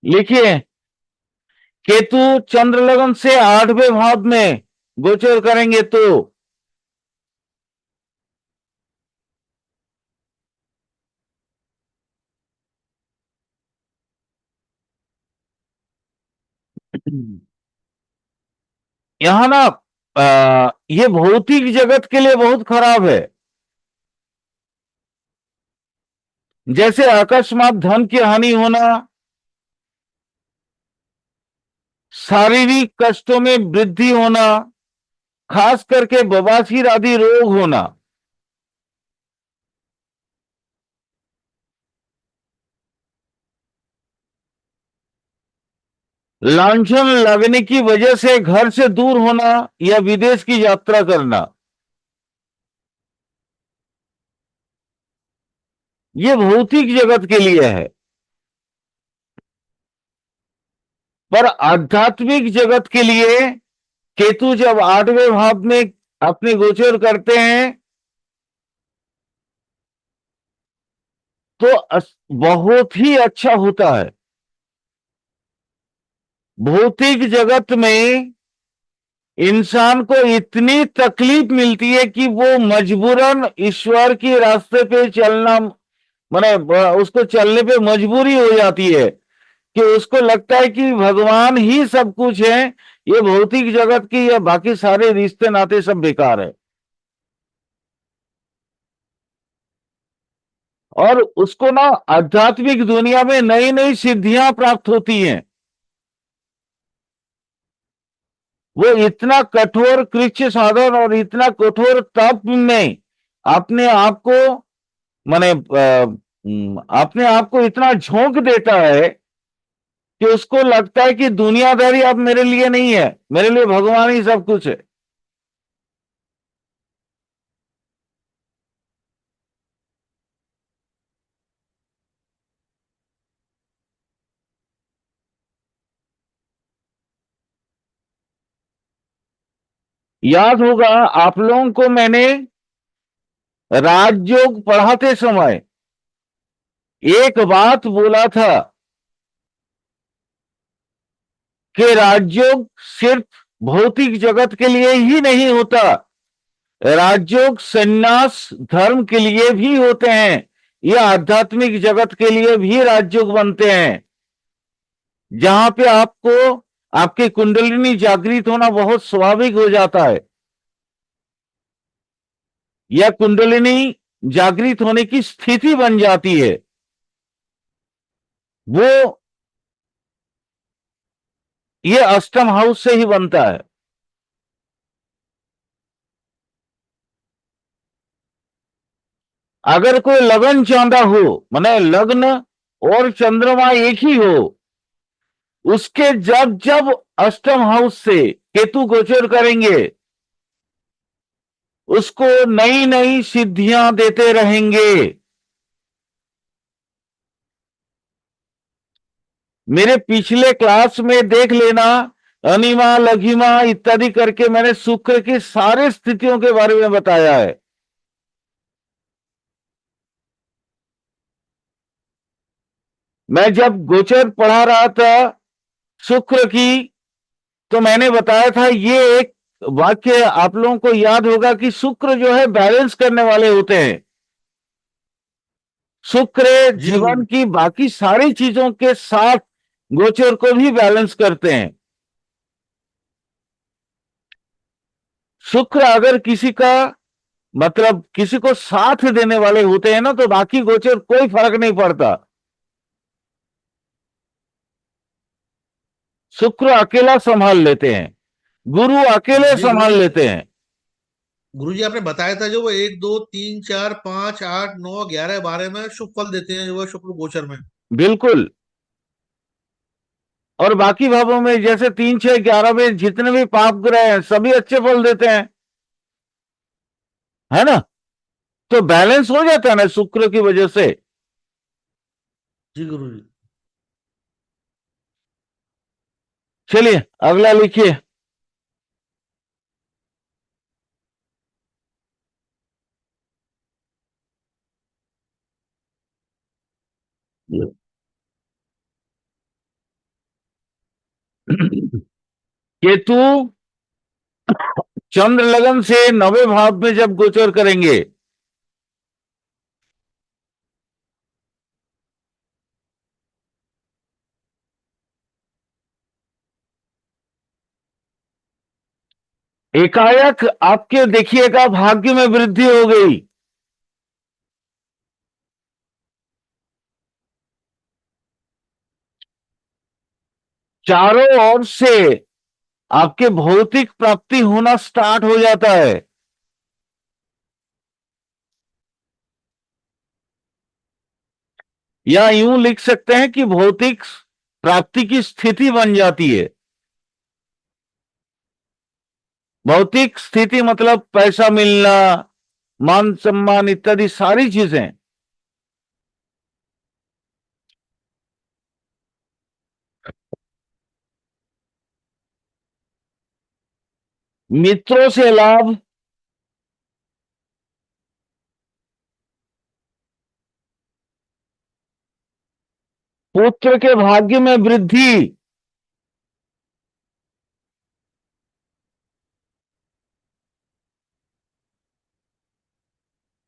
लिखिए, केतु चंद्र लगन से 8वें भाव में गोचर करेंगे तो यहां ना ये भौतिक जगत के लिए बहुत खराब है। जैसे अकस्मात धन की हानि होना, शारीरिक कष्टों में वृद्धि होना, खास करके बवासीर आदि रोग होना। लांछन लगने की वजह से घर से दूर होना या विदेश की यात्रा करना, ये भौतिक जगत के लिए है। पर आध्यात्मिक जगत के लिए केतु जब 8वें भाव में अपने गोचर करते हैं तो बहुत ही अच्छा होता है। भौतिक जगत में इंसान को इतनी तकलीफ मिलती है कि वो मजबूरन ईश्वर के रास्ते पे चलना, माने उसको चलने पे मजबूरी हो जाती है कि उसको लगता है कि भगवान ही सब कुछ है, ये भौतिक जगत की या बाकी सारे रिश्ते नाते सब बेकार है। और उसको ना आध्यात्मिक दुनिया में नई नई सिद्धियां प्राप्त होती हैं। वो इतना कठोर कृच्छ साधन और इतना कठोर तप में अपने आप को, माने अपने आप को इतना झोंक देता है कि उसको लगता है कि दुनियादारी अब मेरे लिए नहीं है, मेरे लिए भगवान ही सब कुछ है। याद होगा आप लोगों को मैंने राजयोग पढ़ाते समय एक बात बोला था कि राजयोग सिर्फ भौतिक जगत के लिए ही नहीं होता, राजयोग संन्यास धर्म के लिए भी होते हैं, ये आध्यात्मिक जगत के लिए भी राजयोग बनते हैं, जहां पे आपको आपकी कुंडलिनी जागृत होना बहुत स्वाभाविक हो जाता है, या कुंडलिनी जागृत होने की स्थिति बन जाती है। वो ये अष्टम हाउस से ही बनता है। अगर कोई लगन चांदा हो, माने लग्न और चंद्रमा एक ही हो, उसके जब जब अष्टम हाउस से केतु गोचर करेंगे उसको नई नई सिद्धियां देते रहेंगे। मेरे पिछले क्लास में देख लेना, अनिमा लघिमा इत्यादि करके मैंने शुक्र की सारे स्थितियों के बारे में बताया है। मैं जब गोचर पढ़ा रहा था शुक्र की, तो मैंने बताया था ये एक वाक्य आप लोगों को याद होगा कि शुक्र जो है बैलेंस करने वाले होते हैं। शुक्र जी गुरु जीवन जी। की बाकी सारी चीजों के साथ गोचर को भी बैलेंस करते हैं। शुक्र अगर किसी का, मतलब किसी को साथ देने वाले होते हैं ना, तो बाकी गोचर कोई फर्क नहीं पड़ता। शुक्र अकेला संभाल लेते हैं, गुरु अकेले जी गुरु संभाल जी। लेते हैं। गुरु जी आपने बताया था जो वो 1 2 3 4 5 8 9 11 12 में शुभ फल देते हैं जो वो शुक्र गोचर में। बिल्कुल। और बाकी भावों में जैसे 3 6 11 में जितने भी पाप ग्रह हैं सभी अच्छे फल देते हैं, है ना। तो बैलेंस हो जाता है ना शुक्र की वजह से। जी गुरु जी। चलिए अगला लिखिए। केतु चंद्र लगन से 9वें भाव में जब गोचर करेंगे, एकाएक आपके देखिएगा भाग्य में वृद्धि हो गई। चारों ओर से आपके भौतिक प्राप्ति होना स्टार्ट हो जाता है। या यूं लिख सकते हैं कि भौतिक प्राप्ति की स्थिति बन जाती है। भौतिक स्थिति मतलब पैसा मिलना, मान सम्मान इत्यादि सारी चीजें। मित्रों से लाभ, पुत्र के भाग्य में वृद्धि,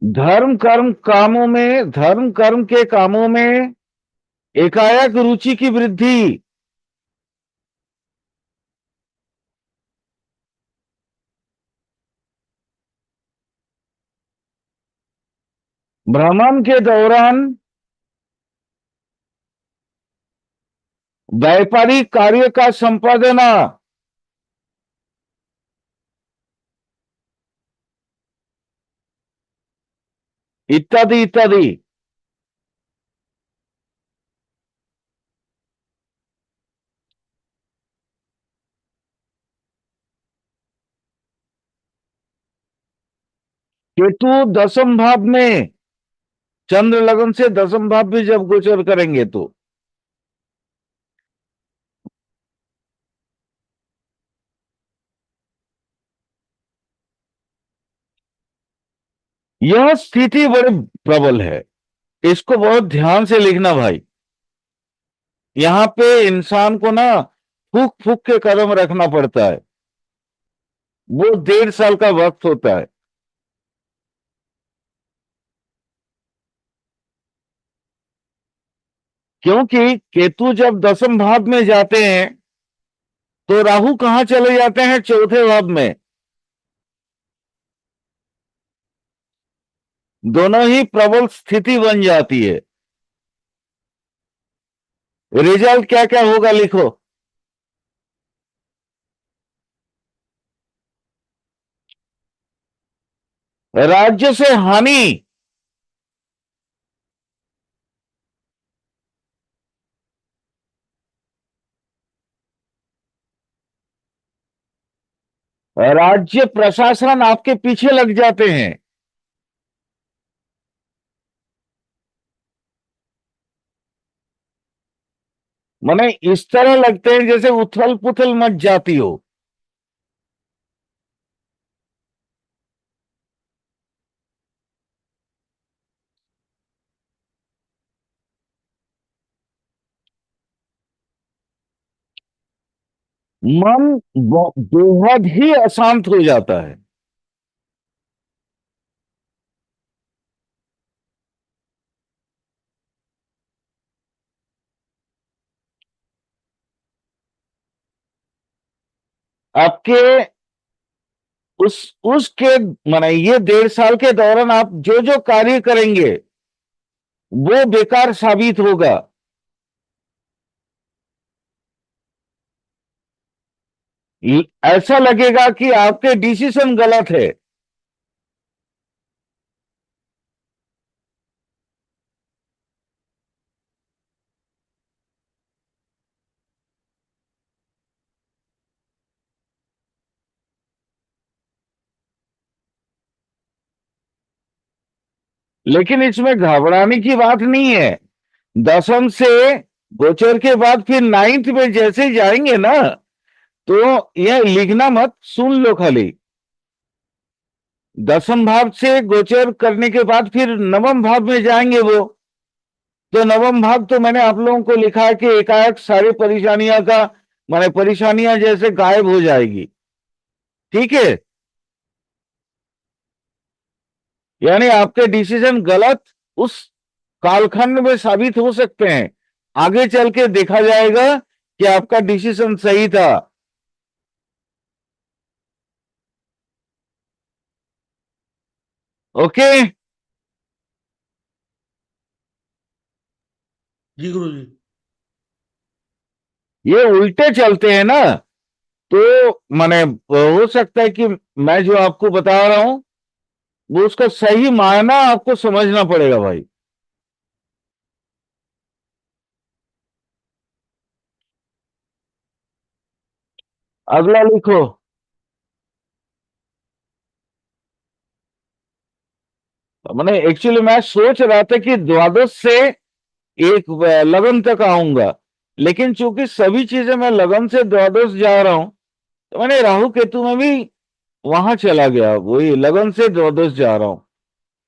धर्म कर्म के कामों में एकाएक रुचि की वृद्धि, भ्रमण के दौरान व्यापारिक कार्य का संपादना, इत्यादि इत्यादि। केतु 10वें भाव में, चंद्र लगन से 10वें भाव में जब गोचर करेंगे तो यह स्थिति बड़े प्रबल है। इसको बहुत ध्यान से लिखना भाई। यहां पे इंसान को ना फूक फूक के कदम रखना पड़ता है। वो 1.5 साल का वक्त होता है। क्योंकि केतु जब 10वें भाव में जाते हैं तो राहु कहां चले जाते हैं? 4थे भाव में। दोनों ही प्रबल स्थिति बन जाती है। रिजल्ट क्या क्या होगा लिखो। राज्य से हानि, राज्य प्रशासन आपके पीछे लग जाते हैं। माने इस तरह लगते हैं जैसे उथल पुथल मच जाती हो। मन बेहद ही अशांत हो जाता है। आपके उसके माने ये 1.5 साल के दौरान आप जो जो कार्य करेंगे वो बेकार साबित होगा। ऐसा लगेगा कि आपके डिसीजन गलत है। लेकिन इसमें घबराने की बात नहीं है। 10वें से गोचर के बाद फिर 9th में जैसे जाएंगे ना, तो यह लिखना मत, सुन लो खाली। 10वें भाव से गोचर करने के बाद फिर 9वें भाव में जाएंगे वो। तो 9वें भाव तो मैंने आप लोगों को लिखा है कि एकाएक सारी परेशानियों का माने परेशानियां जैसे गायब हो जाएगी। ठीक है, यानी आपके डिसीजन गलत उस कालखंड में साबित हो सकते हैं, आगे चल के देखा जाएगा कि आपका डिसीजन सही था। ओके। जी गुरु जी। ये उल्टे चलते हैं ना, तो माने हो सकता है कि मैं जो आपको बता रहा हूं वो उसका सही मायना आपको समझना पड़ेगा भाई। अगला लिखो। मैंने एक्चुअली मैं सोच रहा था कि द्वादश से एक लगन तक आऊंगा, लेकिन चूंकि सभी चीजें मैं लगन से द्वादश जा रहा हूं, तो मैंने राहु केतु में भी वहां चला गया, वही लगन से द्वादश जा रहा हूं।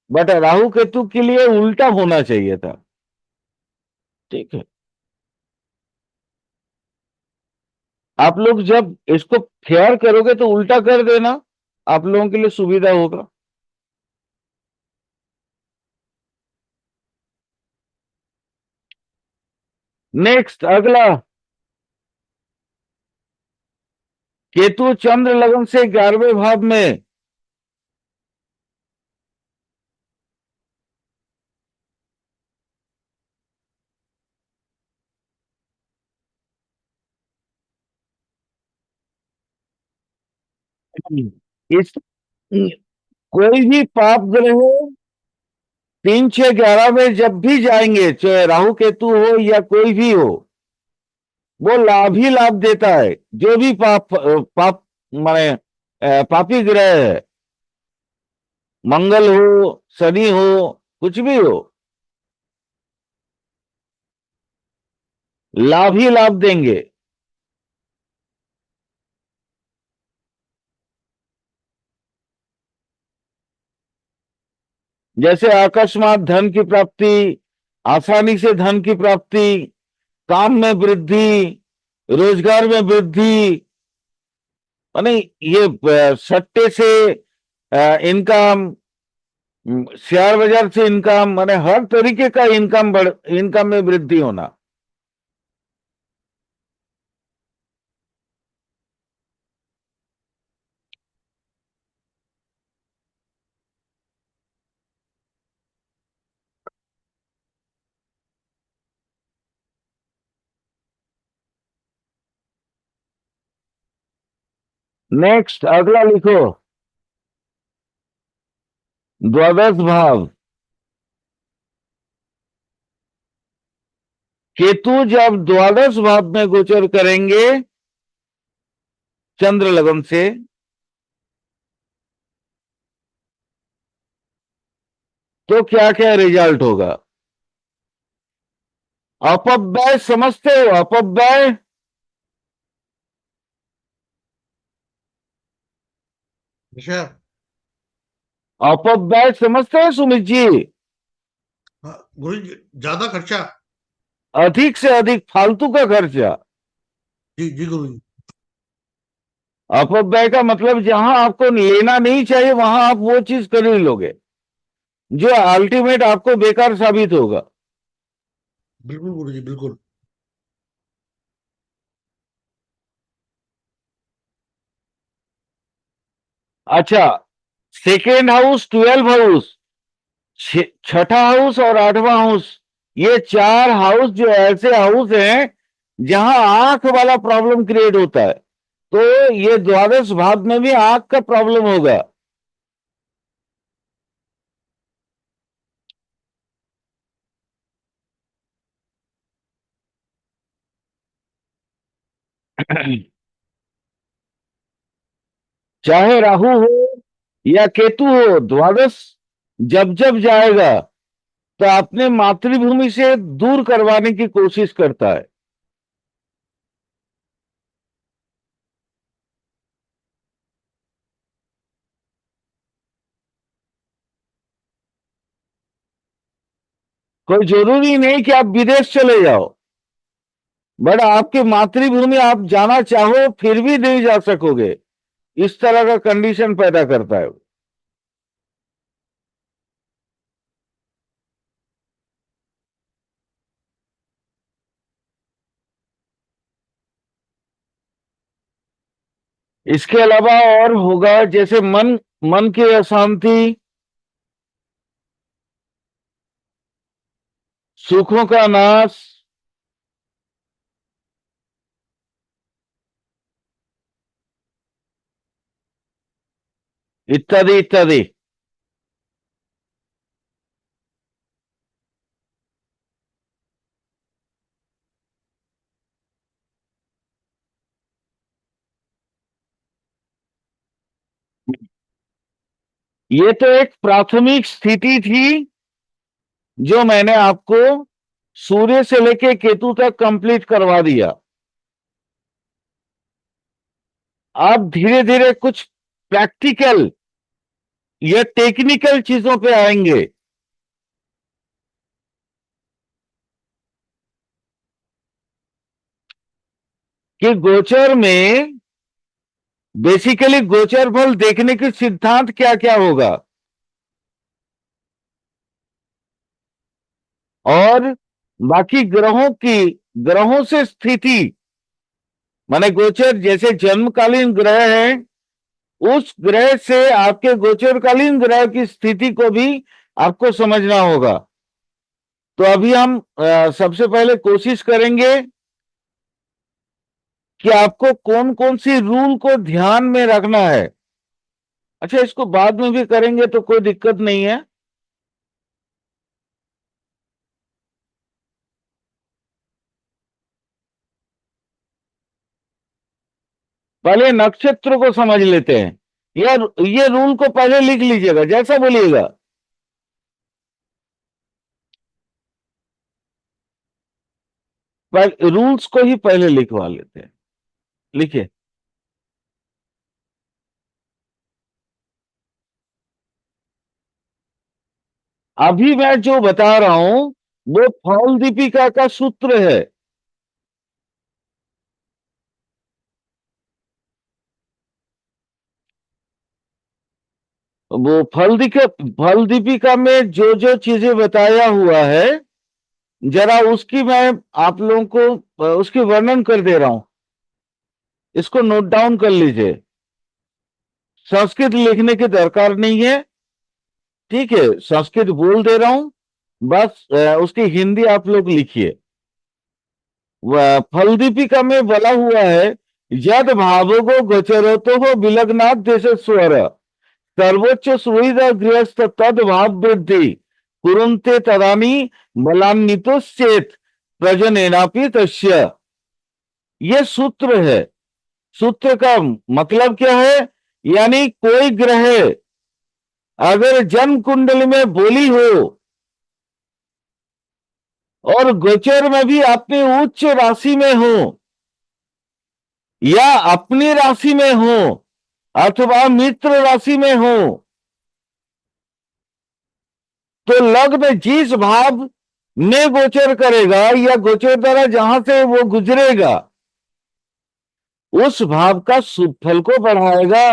बट राहु केतु के लिए उल्टा होना चाहिए था। ठीक है, आप लोग जब इसको फेयर करोगे तो उल्टा कर देना, आप लोगों के लिए सुविधा होगा। नेक्स्ट अगला, केतु चंद्र लगन से 11वें भाव में। इस कोई भी पाप ग्रह 3 6 11 में जब भी जाएंगे, चाहे राहु केतु हो या कोई भी हो, वो लाभ ही लाभ देता है। जो भी पाप पाप माने पापी ग्रह है, मंगल हो, शनि हो, कुछ भी हो, लाभ ही लाभ देंगे। जैसे अकस्मात धन की प्राप्ति, आसानी से धन की प्राप्ति, काम में वृद्धि, रोजगार में वृद्धि, माने ये सट्टे से इनकम, शेयर बाजार से इनकम, माने हर तरीके का इनकम में वृद्धि होना। नेक्स्ट अगला लिखो, द्वादश भाव। केतु जब द्वादश भाव में गोचर करेंगे चंद्र लगन से, तो क्या क्या रिजल्ट होगा? अपव्यय समझते हो? अपव्यय, अच्छा। अपव्यय समझते हो सुमित जी? हाँ, गुरु जी ज्यादा खर्चा। अधिक से अधिक फालतू का खर्चा। जी जी गुरु जी। अपव्यय का मतलब जहां आपको लेना नहीं चाहिए वहां आप वो चीज कर ही लोगे, जो अल्टीमेट आपको बेकार साबित होगा। बिल्कुल गुरु जी बिल्कुल। अच्छा, सेकेंड हाउस, 12 हाउस, छठा हाउस और 8वां हाउस, ये 4 हाउस जो ऐसे हाउस हैं जहां आंख वाला प्रॉब्लम क्रिएट होता है, तो ये द्वादश भाव में भी आंख का प्रॉब्लम होगा। चाहे राहु हो या केतु हो, द्वादश जब जब जाएगा तो अपने मातृभूमि से दूर करवाने की कोशिश करता है। कोई जरूरी नहीं कि आप विदेश चले जाओ, बट आपकी मातृभूमि आप जाना चाहो फिर भी नहीं जा सकोगे, इस तरह का कंडीशन पैदा करता है। इसके अलावा और होगा, जैसे मन मन की अशांति, सुखों का नाश, इत्यादि इत्यादि। ये तो एक प्राथमिक स्थिति थी जो मैंने आपको सूर्य से लेके केतु तक कंप्लीट करवा दिया। आप धीरे धीरे कुछ प्रैक्टिकल या टेक्निकल चीजों पे आएंगे। कि गोचर में बेसिकली गोचर फल देखने के सिद्धांत क्या क्या होगा, और बाकी ग्रहों से स्थिति, माने गोचर जैसे जन्मकालीन ग्रह है, उस ग्रह से आपके गोचरकालीन ग्रह की स्थिति को भी आपको समझना होगा। तो अभी हम सबसे पहले कोशिश करेंगे कि आपको कौन कौन सी रूल को ध्यान में रखना है। अच्छा, इसको बाद में भी करेंगे तो कोई दिक्कत नहीं है। पहले नक्षत्र को समझ लेते हैं। ये रूल को पहले लिख लीजिएगा, जैसा बोलिएगा। रूल्स को ही पहले लिखवा लेते हैं। लिखिए। अभी मैं जो बता रहा हूं वो फल दीपिका का सूत्र है। वो फल दीपिका में जो जो चीजें बताया हुआ है, जरा उसकी मैं आप लोगों को उसकी वर्णन कर दे रहा हूं। इसको नोट डाउन कर लीजिए। संस्कृत लिखने की दरकार नहीं है, ठीक है, संस्कृत बोल दे रहा हूं, बस उसकी हिंदी आप लोग लिखिए। फल दीपिका में बोला हुआ है, यद भावगो गोचरतो हो विलग्नाथ देश स्वर सर्वोच्च सुहृद गृहस्थ तद भाव वृद्धि कुरुंते तदानी बलान्वितोश्चेत प्रजनेनापि तस्य। ये सूत्र है। सूत्र का मतलब क्या है? यानी कोई ग्रह अगर जन्म कुंडली में बोली हो और गोचर में भी अपनी उच्च राशि में हो या अपनी राशि में हो अथवा मित्र राशि में हो, तो लग्न जिस भाव में गोचर करेगा या गोचर द्वारा जहां से वो गुजरेगा उस भाव का शुभ फल को बढ़ाएगा।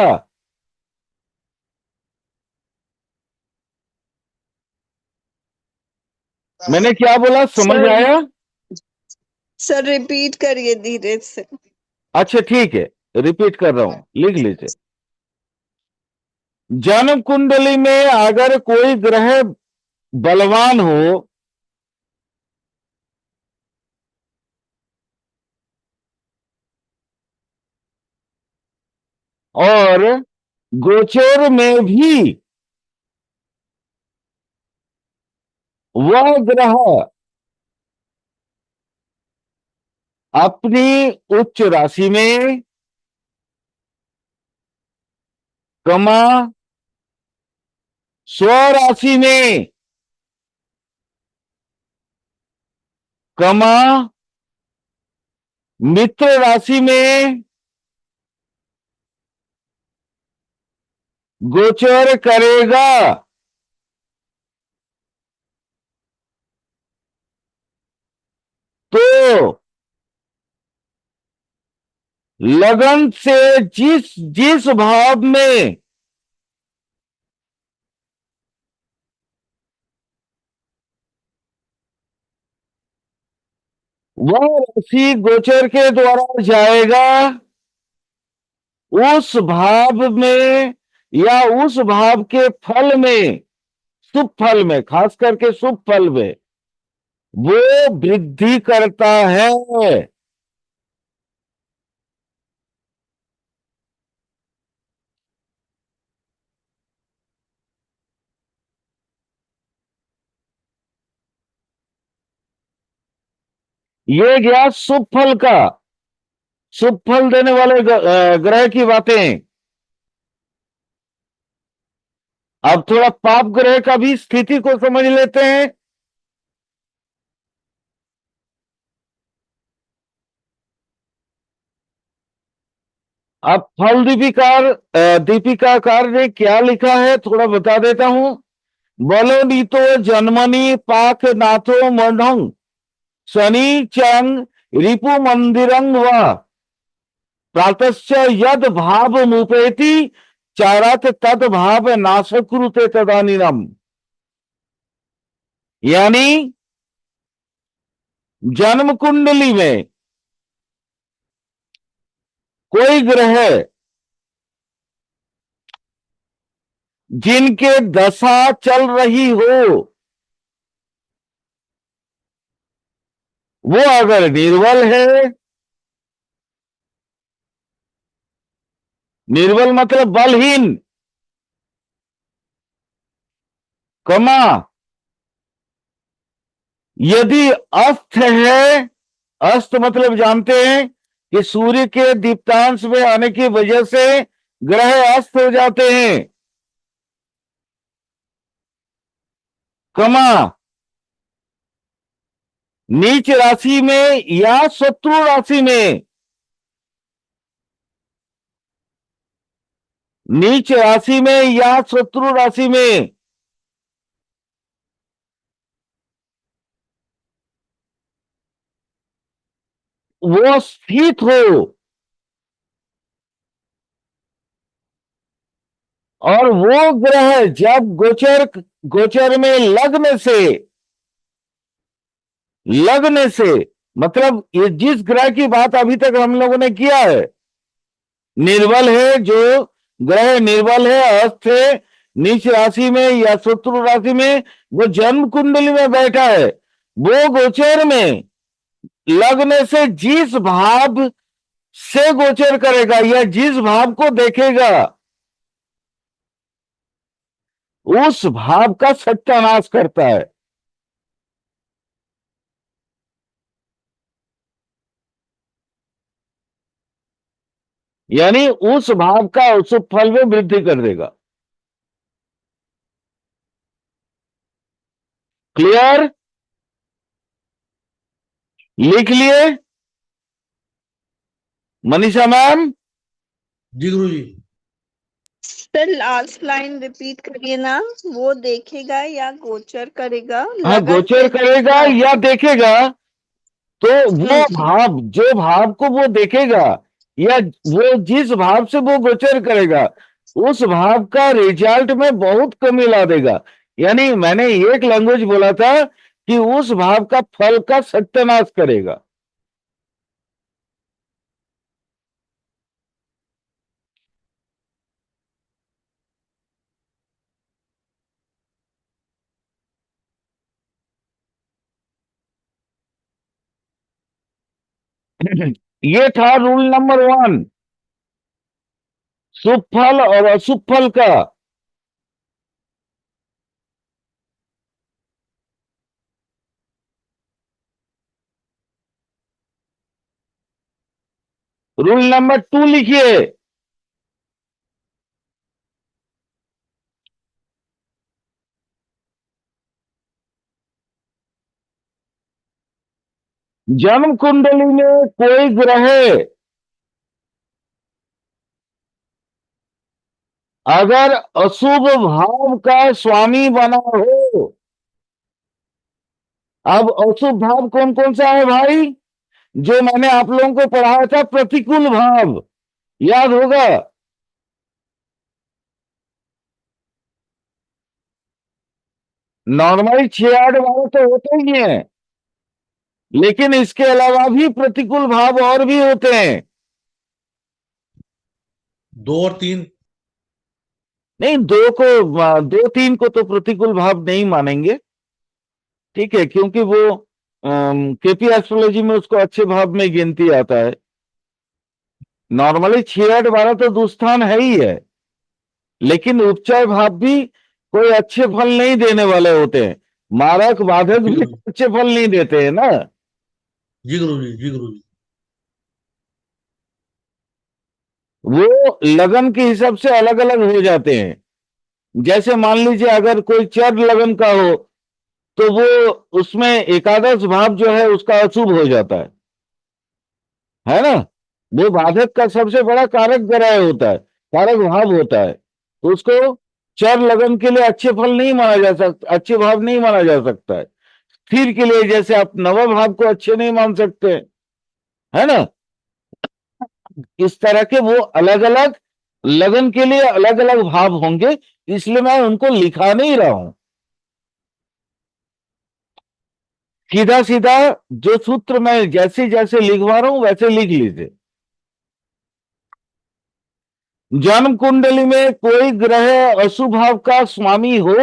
मैंने क्या बोला, समझ सर आया? सर रिपीट करिए धीरे से। अच्छा ठीक है, रिपीट कर रहा हूं, लिख लीजिए। जन्म कुंडली में अगर कोई ग्रह बलवान हो और गोचर में भी वह ग्रह अपनी उच्च राशि में कमा स्वराशि में कमा मित्र राशि में गोचर करेगा, तो लगन से जिस जिस भाव में वह राशि गोचर के द्वारा जाएगा, उस भाव में या उस भाव के फल में, शुभ फल में, खास करके शुभ फल में वो वृद्धि करता है। ये गया शुभ फल का, शुभ फल देने वाले ग्रह की बातें। अब थोड़ा पाप ग्रह का भी स्थिति को समझ लेते हैं। अब फल दीपिकाकार ने क्या लिखा है थोड़ा बता देता हूं। बोलो नीतो जन्मनी पाक नाथो मढ़ंग शनि चंग रिपु मंदिरंग व प्रातश्च यद भाव मुपेति चारत तद भाव नाशकृते तदानीनम। यानी जन्म कुंडली में कोई ग्रह जिनके दशा चल रही हो, वो अगर निर्बल है, निर्बल मतलब बलहीन, कमा यदि अस्त है, अस्त मतलब जानते हैं कि सूर्य के दीप्तांश में आने की वजह से ग्रह अस्त हो जाते हैं, कमा नीच राशि में या शत्रु राशि में, नीच राशि में या शत्रु राशि में वो स्थित हो, और वो ग्रह जब गोचर में लगने से मतलब ये जिस ग्रह की बात अभी तक हम लोगों ने किया है, निर्बल है, जो ग्रह निर्बल है, अस्त है, नीच राशि में या शत्रु राशि में, वो जन्म कुंडली में बैठा है, वो गोचर में लगने से जिस भाव से गोचर करेगा या जिस भाव को देखेगा उस भाव का सत्यानाश करता है। यानी उस भाव का शुभ फल में वृद्धि कर देगा। क्लियर? लिख लिए मनीषा मैम? जी गुरु जी। सर लास्ट लाइन रिपीट करिए ना। वो देखेगा या गोचर करेगा, हाँ, लगन गोचर से करेगा या देखेगा, तो वो हम्म, भाव, जो भाव को वो देखेगा या वो जिस भाव से वो गोचर करेगा उस भाव का रिजल्ट में बहुत कमी ला देगा। यानी मैंने एक लैंग्वेज बोला था कि उस भाव का फल का सत्यानाश करेगा। ये था रूल नंबर 1, शुभ फल और अशुभ फल का। रूल नंबर 2 लिखिए। जन्म कुंडली में कोई ग्रह अगर अशुभ भाव का स्वामी बना हो, अब अशुभ भाव कौन कौन सा है भाई? जो मैंने आप लोगों को पढ़ाया था प्रतिकूल भाव, याद होगा। नॉर्मली 6 8 12 तो होते ही हैं, लेकिन इसके अलावा भी प्रतिकूल भाव और भी होते हैं। 2 और 3। नहीं, 2 3 को तो प्रतिकूल भाव नहीं मानेंगे, ठीक है, क्योंकि वो केपी एस्ट्रोलॉजी में उसको अच्छे भाव में गिनती आता है। नॉर्मली 6 8 12 तो दुस्थान है ही है, लेकिन उपचय भाव भी कोई अच्छे फल नहीं देने वाले होते हैं। मारक बाधक जी भी गुरु जी। अच्छे फल नहीं देते हैं ना। जी गुरु जी। जी गुरु जी। वो लगन के हिसाब से अलग अलग हो जाते हैं। जैसे मान लीजिए अगर कोई चर लगन का हो, तो वो उसमें एकादश भाव जो है उसका अशुभ हो जाता है ना। वो बाधक का सबसे बड़ा कारक ग्रह होता है, कारक भाव होता है, तो उसको चर लगन के लिए अच्छे फल नहीं माना जा सकता, अच्छे भाव नहीं माना जा सकता है। स्थिर के लिए जैसे आप नव भाव को अच्छे नहीं मान सकते, है ना। इस तरह के वो अलग अलग लगन के लिए अलग अलग भाव होंगे, इसलिए मैं उनको लिखा नहीं रहा हूं। सीधा सीधा जो सूत्र मैं जैसे जैसे लिखवा रहा हूं वैसे लिख लीजिए। जन्म कुंडली में कोई ग्रह अशुभ भाव का स्वामी हो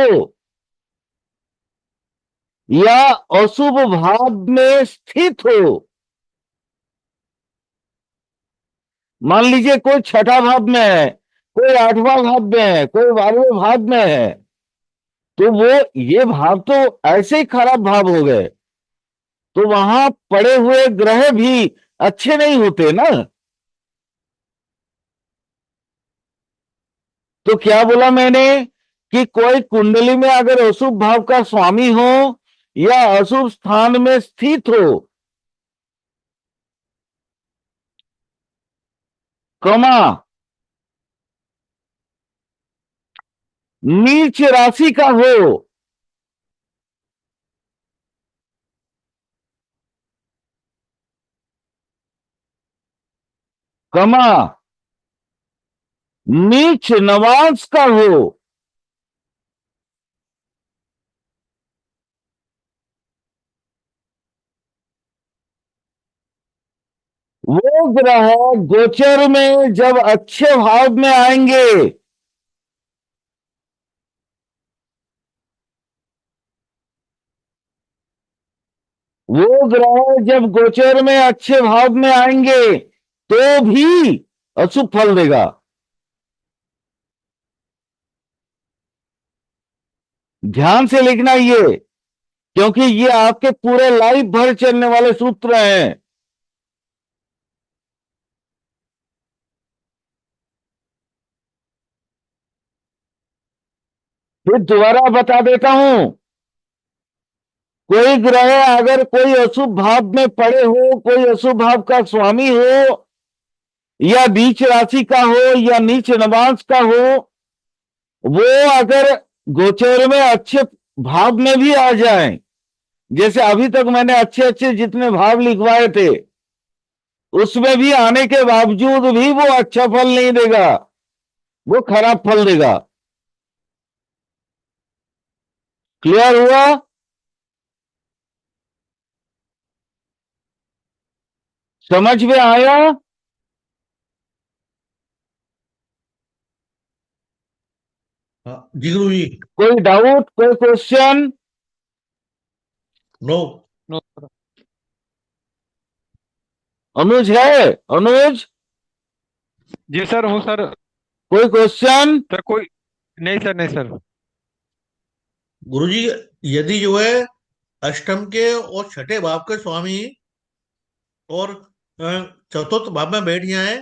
या अशुभ भाव में स्थित हो, मान लीजिए कोई 6ठा भाव में है, कोई 8वां भाव में है, कोई 12वें भाव में है, तो वो ये भाव तो ऐसे ही खराब भाव हो गए, तो वहां पड़े हुए ग्रह भी अच्छे नहीं होते ना। तो क्या बोला मैंने कि कोई कुंडली में अगर अशुभ भाव का स्वामी हो या अशुभ स्थान में स्थित हो, कमा नीच राशि का हो, कमा नीच नवांश का हो, वो ग्रह गोचर में जब अच्छे भाव में आएंगे, वो ग्रह जब गोचर में अच्छे भाव में आएंगे तो भी अशुभ फल देगा। ध्यान से लिखना ये, क्योंकि ये आपके पूरे लाइफ भर चलने वाले सूत्र हैं। फिर दोबारा बता देता हूं, कोई ग्रह अगर कोई अशुभ भाव में पड़े हो, कोई अशुभ भाव का स्वामी हो या नीच राशि का हो या नीच नवांश का हो, वो अगर गोचर में अच्छे भाव में भी आ जाए, जैसे अभी तक मैंने अच्छे अच्छे जितने भाव लिखवाए थे उसमें भी आने के बावजूद भी वो अच्छा फल नहीं देगा, वो खराब फल देगा। क्लियर हुआ? समझ में आया? हाँ जी गुरु जी। कोई डाउट, कोई question? No. No sir. Anuj है? अनुज, जी सर, हूँ सर। कोई क्वेश्चन? सर कोई नहीं सर, नहीं सर। गुरु जी, यदि जो है अष्टम के और छठे भाव के स्वामी और चतुर्थ भाव में बैठ जाए,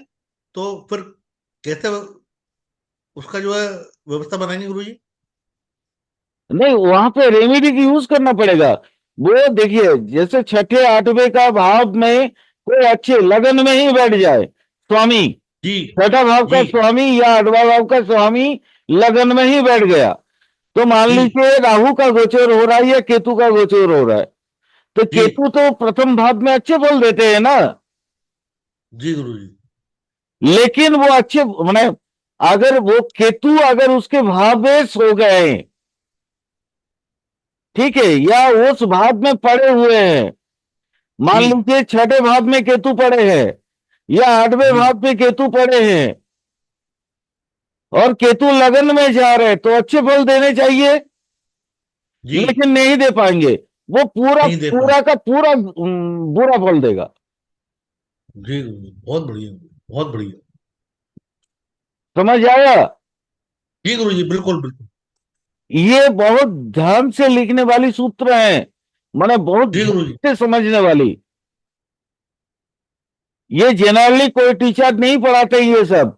तो फिर कैसे उसका जो है व्यवस्था बनाएंगे गुरु जी? नहीं, वहां पे रेमेडी की यूज करना पड़ेगा। वो देखिए, जैसे 6ठे 8वें का भाव में कोई अच्छे लगन में ही बैठ जाए स्वामी, जी 6ठा भाव का जी स्वामी या 8वां भाव का स्वामी लगन में ही बैठ गया, तो मान जी। लीजिए राहु का गोचर हो रहा है या केतु का गोचर हो रहा है, तो जी केतु तो प्रथम भाव में अच्छे फल देते हैं ना, जी गुरुजी। लेकिन वो अच्छे माने अगर वो केतु अगर उसके भावेश हो गए, ठीक है, या उस भाव में पड़े हुए हैं, मान जी लीजिए छठे भाव में केतु पड़े हैं या आठवें जी भाव में केतु पड़े हैं और केतु लगन में जा रहे हैं, तो अच्छे फल देने चाहिए, जी लेकिन नहीं दे पाएंगे। वो पूरा नहीं दे पाए। पूरा का पूरा बुरा फल देगा। जी गुरुजी, बहुत बढ़िया, बहुत बढ़िया। समझ आया? जी गुरुजी, बिल्कुल बिल्कुल। ये बहुत ध्यान से लिखने वाली सूत्र हैं, माने बहुत जी ध्यान गुरुजी। से समझने वाली। ये जनरली कोई टीचर नहीं पढ़ाते ये सब।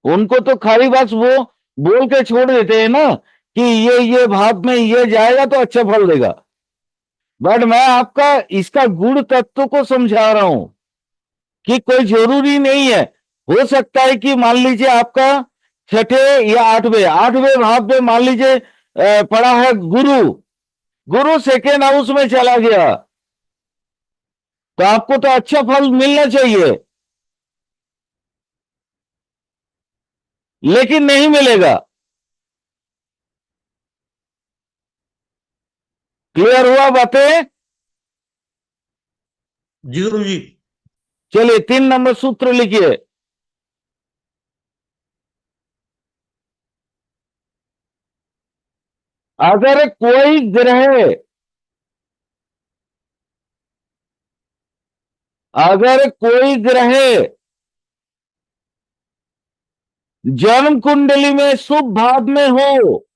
उनको तो खाली बस वो बोल के छोड़ देते हैं ना कि ये भाव में ये जाएगा तो अच्छा फल देगा। बट मैं आपका इसका गुण तत्व को समझा रहा हूं कि कोई जरूरी नहीं है। हो सकता है कि मान लीजिए आपका छठे या आठवें आठवें भाव में मान लीजिए पड़ा है गुरु, गुरु सेकेंड हाउस में चला गया, तो आपको तो अच्छा फल मिलना चाहिए, लेकिन नहीं मिलेगा। क्लियर हुआ बातें? जी गुरुजी। चलिए 3 नंबर सूत्र लिखिए। अगर कोई ग्रह अगर कोई ग्रह जन्म कुंडली में शुभ भाव में हो,